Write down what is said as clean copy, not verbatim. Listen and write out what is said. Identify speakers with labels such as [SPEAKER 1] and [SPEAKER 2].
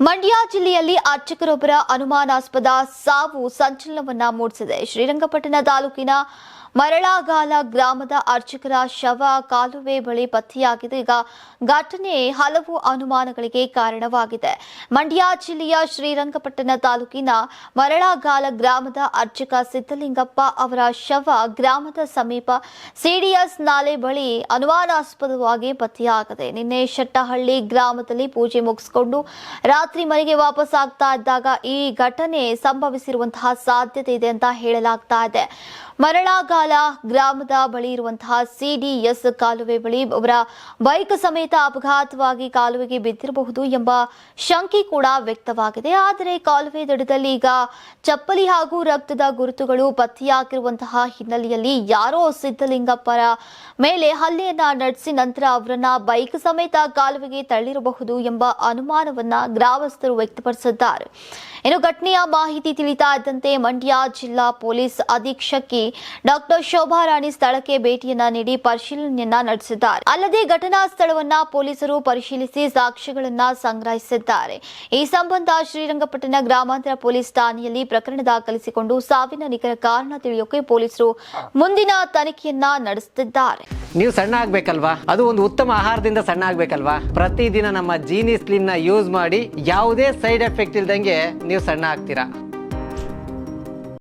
[SPEAKER 1] ಮಂಡ್ಯ ಜಿಲ್ಲೆಯಲ್ಲಿ ಅರ್ಚಕರೊಬ್ಬರ ಅನುಮಾನಾಸ್ಪದ ಸಾವು ಸಂಚಲನವನ್ನ ಮೂಡಿಸಿದೆ. ಶ್ರೀರಂಗಪಟ್ಟಣ ತಾಲೂಕಿನ ಮರಳಾಗಾಲ ಗ್ರಾಮದ ಅರ್ಚಕರ ಶವ ಕಾಲುವೆ ಬಳಿ ಪತ್ತೆಯಾಗಿದೆ. ಈಗ ಘಟನೆ ಹಲವು ಅನುಮಾನಗಳಿಗೆ ಕಾರಣವಾಗಿದೆ. ಮಂಡ್ಯ ಜಿಲ್ಲೆಯ ಶ್ರೀರಂಗಪಟ್ಟಣ ತಾಲೂಕಿನ ಮರಳಾಗಾಲ ಗ್ರಾಮದ ಅರ್ಚಕ ಸಿದ್ದಲಿಂಗಪ್ಪ ಅವರ ಶವ ಗ್ರಾಮದ ಸಮೀಪ ಸಿಡಿಎಸ್ ನಾಲೆ ಬಳಿ ಅನುಮಾನಾಸ್ಪದವಾಗಿ ಪತ್ತೆಯಾಗಿದೆ. ನಿನ್ನೆ ಶೆಟ್ಟಹಳ್ಳಿ ಗ್ರಾಮದಲ್ಲಿ ಪೂಜೆ ಮುಗಿಸಿಕೊಂಡು ರಾತ್ರಿ ಮನೆಗೆ ವಾಪಸ್ ಆಗ್ತಾ ಇದ್ದಾಗ ಈ ಘಟನೆ ಸಂಭವಿಸಿರುವಂತಹ ಸಾಧ್ಯತೆ ಇದೆ ಅಂತ ಹೇಳಲಾಗ್ತಾ ಇದೆ. ಮರಳಾಗಾಲ ಗ್ರಾಮದ ಬಳಿ ಇರುವಂತಹ ಸಿಡಿಎಸ್ ಕಾಲುವೆ ಬಳಿ ಅವರ ಬೈಕ್ ಸಮೇತ ಅಪಘಾತವಾಗಿ ಕಾಲುವೆಗೆ ಬಿದ್ದಿರಬಹುದು ಎಂಬ ಶಂಕೆ ಕೂಡ ವ್ಯಕ್ತವಾಗಿದೆ. ಆದರೆ ಕಾಲುವೆ ದಡದಲ್ಲಿ ಈಗ ಚಪ್ಪಲಿ ಹಾಗೂ ರಕ್ತದ ಗುರುತುಗಳು ಪತ್ತೆಯಾಗಿರುವಂತಹ ಹಿನ್ನೆಲೆಯಲ್ಲಿ ಯಾರೋ ಸಿದ್ದಲಿಂಗಪ್ಪರ ಮೇಲೆ ಹಲ್ಲೆಯನ್ನ ನಡೆಸಿ ನಂತರ ಅವರನ್ನ ಬೈಕ್ ಸಮೇತ ಕಾಲುವೆಗೆ ತಳ್ಳಿರಬಹುದು ಎಂಬ ಅನುಮಾನವನ್ನ ಗ್ರಾಮಸ್ಥರು ವ್ಯಕ್ತಪಡಿಸಿದ್ದಾರೆ. ಇನ್ನು ಘಟನೆಯ ಮಾಹಿತಿ ತಿಳಿತಾ ಇದ್ದಂತೆ ಮಂಡ್ಯ ಜಿಲ್ಲಾ ಪೊಲೀಸ್ ಅಧೀಕ್ಷಕಿ ಡಾಕ್ಟರ್ ಶೋಭಾ ರಾಣಿ ಸ್ಥಳಕ್ಕೆ ಭೇಟಿಯನ್ನ ನೀಡಿ ಪರಿಶೀಲನೆಯನ್ನ ನಡೆಸಿದ್ದಾರೆ. ಅಲ್ಲದೆ ಘಟನಾ ಸ್ಥಳವನ್ನ ಪೊಲೀಸರು ಪರಿಶೀಲಿಸಿ ಸಾಕ್ಷ್ಯಗಳನ್ನ ಸಂಗ್ರಹಿಸಿದ್ದಾರೆ. ಈ ಸಂಬಂಧ ಶ್ರೀರಂಗಪಟ್ಟಣ ಗ್ರಾಮಾಂತರ ಪೊಲೀಸ್ ಠಾಣೆಯಲ್ಲಿ ಪ್ರಕರಣ ದಾಖಲಿಸಿಕೊಂಡು ಸಾವಿನ ನಿಖರ ಕಾರಣ ತಿಳಿಯೋಕೆ ಪೊಲೀಸರು ಮುಂದಿನ ತನಿಖೆಯನ್ನ ನಡೆಸುತ್ತಿದ್ದಾರೆ.
[SPEAKER 2] ನೀವು ಸಣ್ಣ ಆಗ್ಬೇಕಲ್ವಾ? ಅದು ಒಂದು ಉತ್ತಮ ಆಹಾರದಿಂದ ಸಣ್ಣ ಆಗ್ಬೇಕಲ್ವಾ? ಪ್ರತಿದಿನ ನಮ್ಮ ಜೀನಿ ಸ್ಲಿಮ್ ನ ಯೂಸ್ ಮಾಡಿ ಯಾವುದೇ ಸೈಡ್ ಎಫೆಕ್ಟ್ ಇಲ್ದಂಗೆ ನೀವು ಸಣ್ಣ ಆಗ್ತೀರಾ.